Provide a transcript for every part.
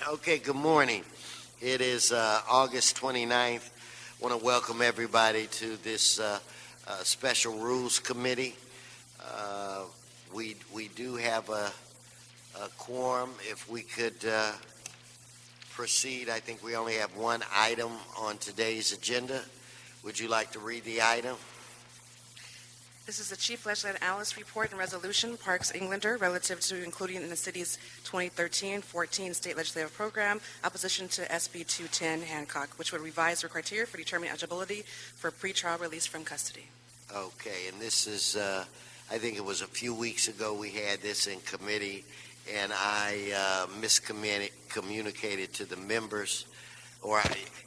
Okay, good morning. It is August 29th. I want to welcome everybody to this special rules committee. We do have a quorum. If we could proceed, I think we only have one item on today's agenda. Would you like to read the item? This is the Chief Legislative Analyst Report and Resolution, Parks Englander, relative to including in the city's 2013-14 State Legislative Program, opposition to SB 210 Hancock, which would revise the criteria for determining eligibility for pretrial release from custody. Okay, and this is, I think it was a few weeks ago we had this in committee, and I miscommunicated to the members.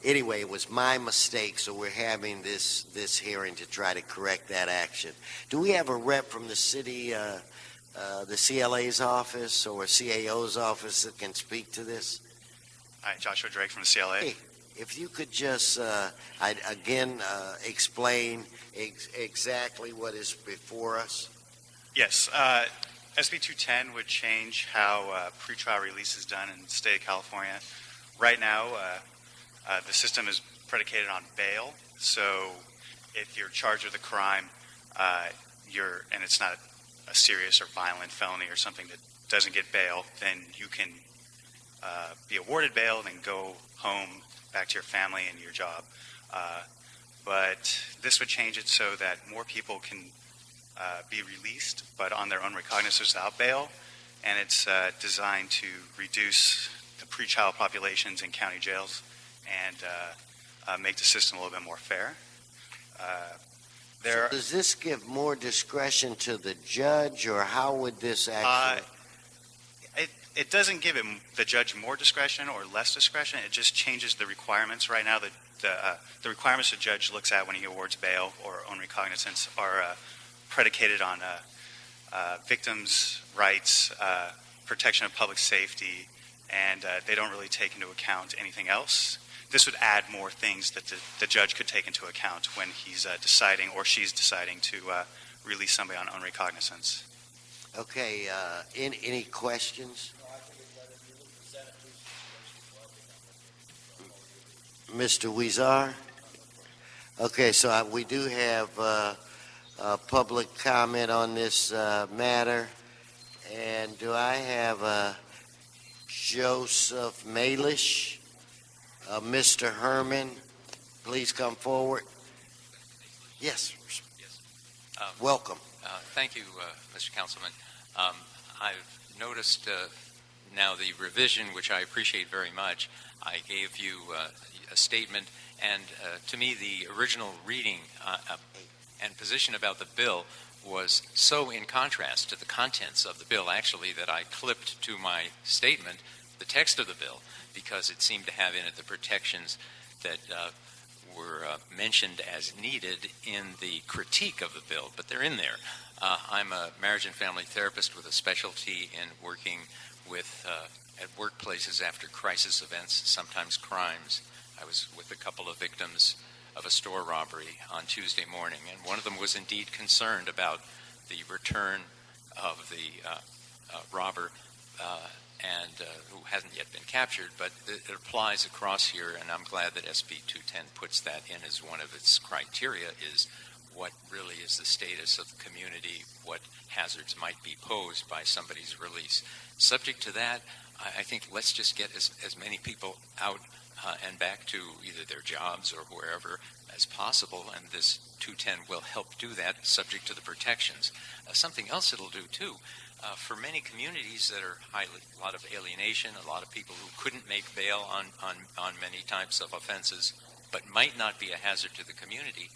Anyway, it was my mistake, so we're having this hearing to try to correct that action. Do we have a rep from the city, the CLA's office or CAO's office that can speak to this? Hi, Joshua Drake from the CLA. Hey, if you could just, explain exactly what is before us. Yes, SB 210 would change how pretrial release is done in the state of California. Right now, the system is predicated on bail, so if you're charged with a crime, and it's not a serious or violent felony or something that doesn't get bail, then you can be awarded bail and then go home back to your family and your job. But this would change it so that more people can be released, but on their own recognizance without bail, and it's designed to reduce the pretrial populations in county jails and make the system a little bit more fair. So does this give more discretion to the judge, or how would this actually? It doesn't give the judge more discretion or less discretion. It just changes the requirements. Right now, the requirements the judge looks at when he awards bail or own recognizance are predicated on victims' rights, protection of public safety, and they don't really take into account anything else. This would add more things that the judge could take into account when he's deciding or she's deciding to release somebody on own recognizance. Okay, any questions? Mr. Weezar? Okay, so we do have public comment on this matter. And do I have Joseph Malish? Mr. Herman, please come forward. Yes. Welcome. Thank you, Mr. Councilman. I've noticed now the revision, which I appreciate very much. I gave you a statement, and to me the original reading and position about the bill was so in contrast to the contents of the bill, actually, that I clipped to my statement the text of the bill, because it seemed to have in it the protections that were mentioned as needed in the critique of the bill, but they're in there. I'm a marriage and family therapist with a specialty in working with at workplaces after crisis events, sometimes crimes. I was with a couple of victims of a store robbery on Tuesday morning, and one of them was indeed concerned about the return of the robber and who hasn't yet been captured, but it applies across here, and I'm glad that SB 210 puts that in as one of its criteria, is what really is the status of the community, what hazards might be posed by somebody's release. Subject to that, I think let's just get as many people out and back to either their jobs or wherever as possible, and this 210 will help do that, subject to the protections. Something else it'll do, too, for many communities that are a lot of alienation, a lot of people who couldn't make bail on many types of offenses, but might not be a hazard to the community,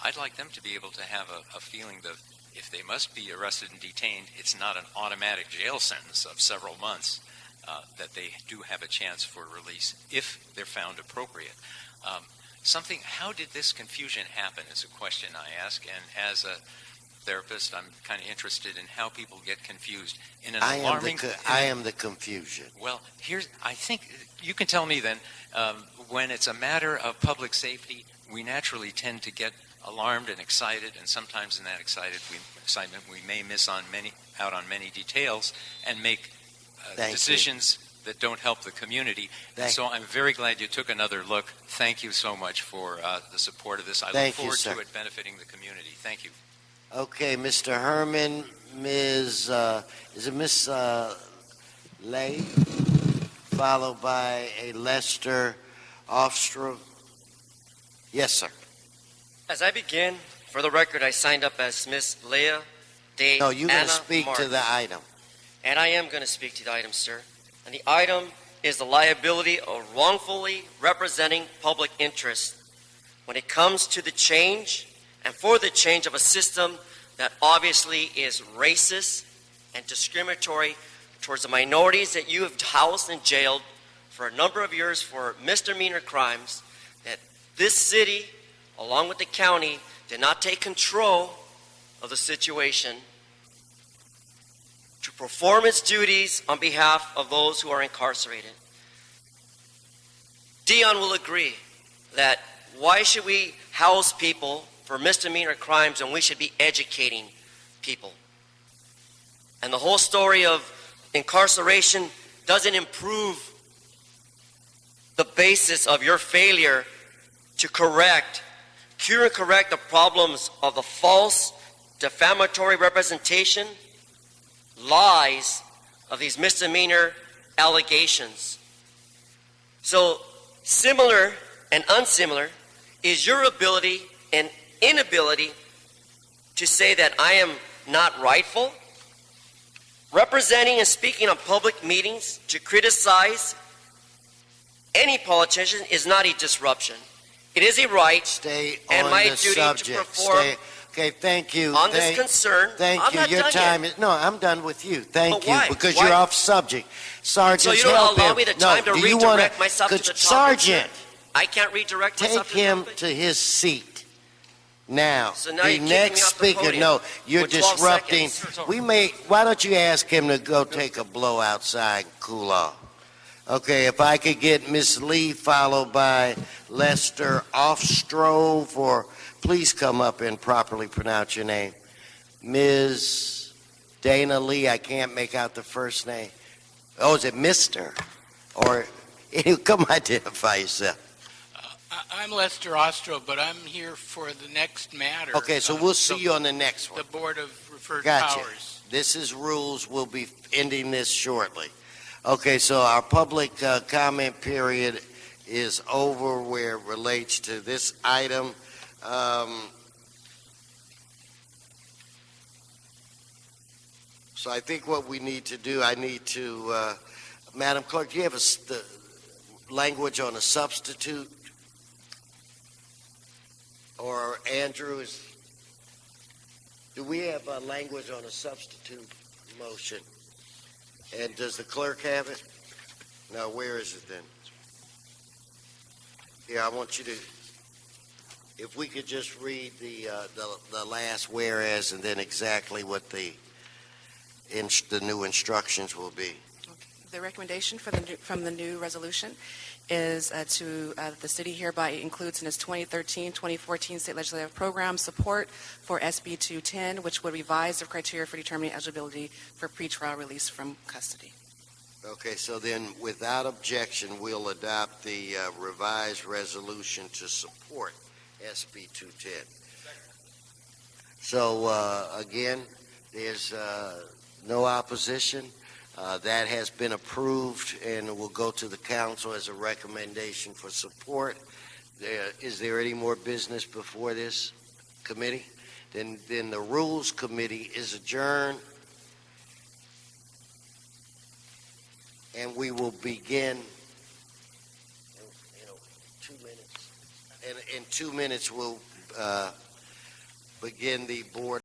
I'd like them to be able to have a feeling that if they must be arrested and detained, it's not an automatic jail sentence of several months, that they do have a chance for release if they're found appropriate. How did this confusion happen is a question I ask, and as a therapist, I'm kind of interested in how people get confused in an alarming. I am the confusion. Well, I think you can tell me then. When it's a matter of public safety, we naturally tend to get alarmed and excited, and sometimes in that excitement we may miss out on many details and make decisions that don't help the community. And Thank- so I'm very glad you took another look. Thank you so much for the support of this. I look Thank you, forward sir. to it benefiting the community. Thank you. Okay, Mr. Herman, is it Miss Lay, followed by a Lester Offstrom? Yes, sir. As I begin, for the record, I signed up as Miss Leah De No, you're going Anna to speak to Martin. the item. And I am going to speak to the item, sir. And the item is the liability of wrongfully representing public interest when it comes to the change and for the change of a system that obviously is racist and discriminatory towards the minorities that you have housed and jailed for a number of years for misdemeanor crimes that this city, along with the county, did not take control of the situation to perform its duties on behalf of those who are incarcerated. Dion will agree that why should we house people for misdemeanor crimes when we should be educating people? And the whole story of incarceration doesn't improve the basis of your failure to cure and correct the problems of the false, defamatory representation, lies of these misdemeanor allegations. So, similar and unsimilar is your ability and inability to say that I am not rightful, representing and speaking on public meetings to criticize any politician is not a disruption. It is a right Stay and on my the duty subject. to perform Okay, thank you. on this concern. Thank I'm you. not Your done time yet. is no. I'm done with you. Thank But you why? because Why? you're off subject. Sergeant, So you don't help allow him. me the No, time to do you redirect wanna- myself to could- the topic, Sergeant, sir? I can't redirect take myself to the him topic? to his seat. Now, So now the you're kicking next me off the speaker. podium No, you're with 12 disrupting. seconds. Why don't you ask him to go take a blow outside and cool off? Okay, if I could get Miss Lee followed by Lester Offstrove, or please come up and properly pronounce your name. Ms. Dana Lee, I can't make out the first name. Oh, is it Mr.? Or, come identify yourself. I'm Lester Ostro, but I'm here for the next matter. Okay, so we'll see you on the next one. The Board of Referred Gotcha. Powers. This is rules. We'll be ending this shortly. Okay, so our public comment period is over where it relates to this item. So I think what we need to do, I need to, Madam Clerk, do you have the language on a substitute? Or Andrew, do we have language on a substitute motion? And does the clerk have it? No, where is it then? Here, I want you to, if we could just read the last whereas and then exactly what the new instructions will be. The recommendation from the new resolution is the city hereby includes in its 2013-2014 state legislative program support for SB 210, which would revise the criteria for determining eligibility for pretrial release from custody. Okay, so then without objection, we'll adopt the revised resolution to support SB 210. So again, there's no opposition. That has been approved and will go to the council as a recommendation for support. Is there any more business before this committee? Then the Rules Committee is adjourned, and we will begin in 2 minutes. And in 2 minutes, we'll begin the board